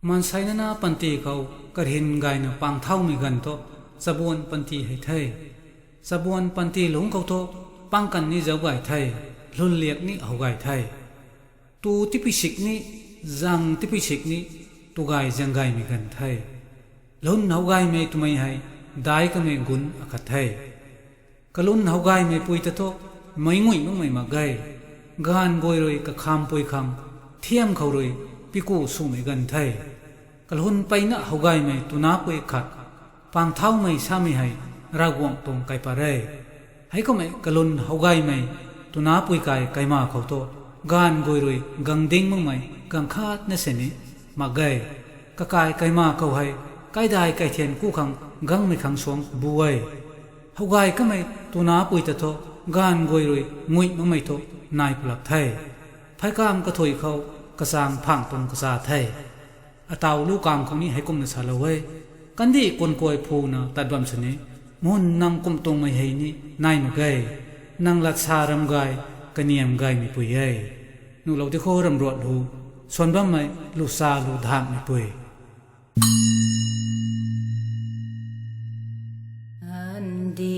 Mansainana panti kau karhin gaina pang thau mi gan to sabuan panti hai thai sabuan panti lung kau to pangkan ni jau gai thai lun liek ni ho gai thai tu tipisik ni zang tipisik ni tu gai jang gai mi gan thai lun ho gai me tu mai hai dai ka me gun akhat thai kalun ho gai me pui ta to mai ngui nu mai ma gai gan goi roi ka kham pui kham thiam khau roi piku su me gan thai kalhun paina hogai me tuna pui khat pang thau mai sami hai ragwang tong kai pare hai ko me kalun hogai me tuna pui kai ma khau to gan goi roi gang ding mong mai gang khat na se ni ma gai ka kai ma khau hai kai dai kai thian ku khang gang me khang song buai hogai ka me tuna pui ta tho gan goi roi ngui mong mai tho nai pulak thai phai kam ka thoi khau ka sang phang tong ka sa thai atau lu kam khong ni hai kum na sa lo we kan di kon koi phu na tadwam sane mun nang kum tong mai hei ni nai no gai nang lat sa ram gai kaniam gai mi pui ai nu lo ti kho ram ro lu son bam mai lu sa lu dham mi pui andi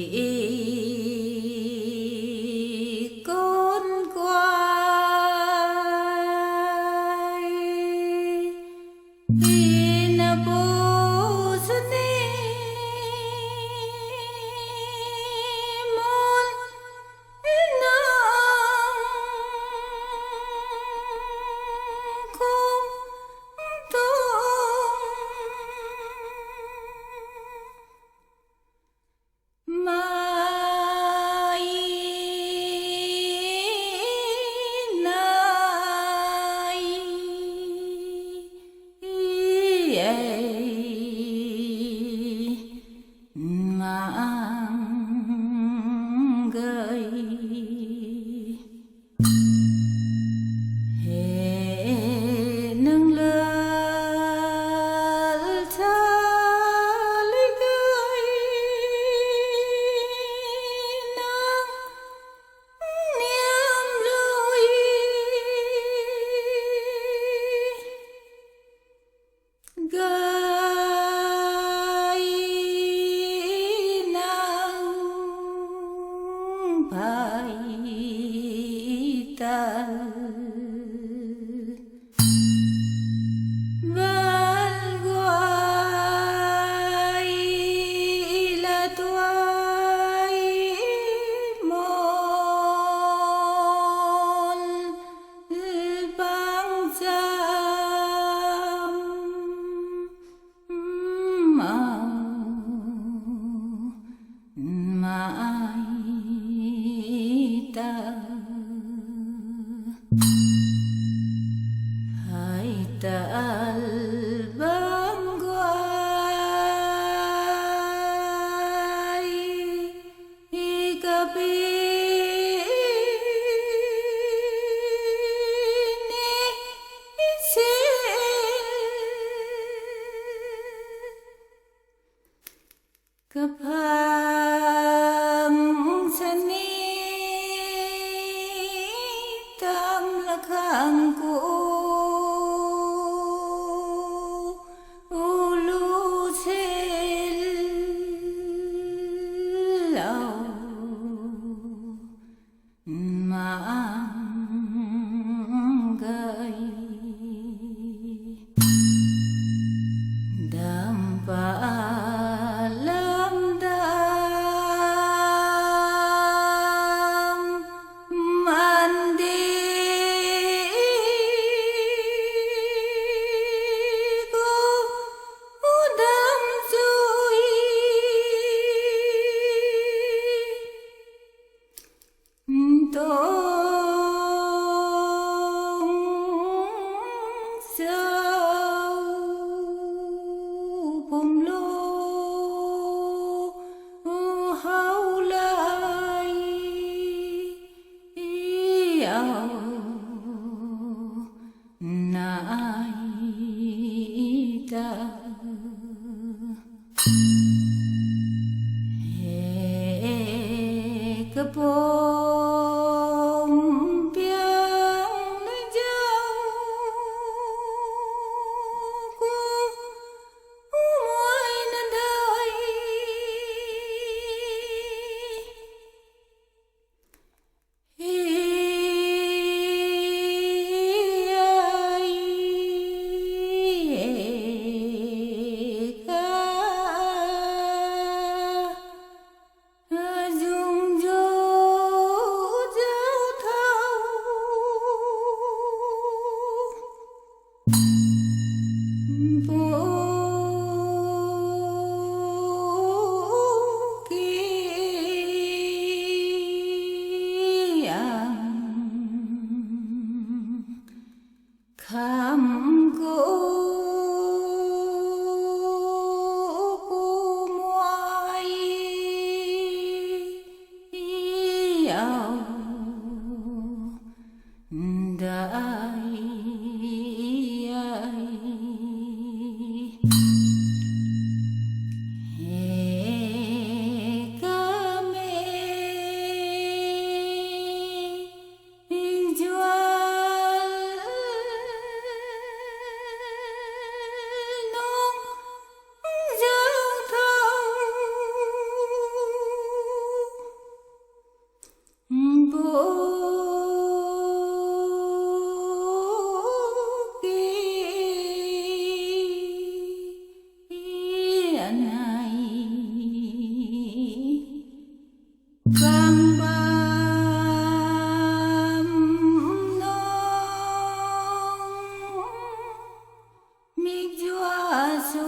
su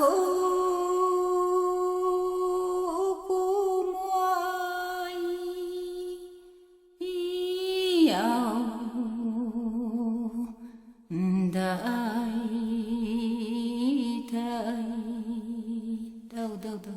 cu muai yêu đại thầy đâu đâu đâu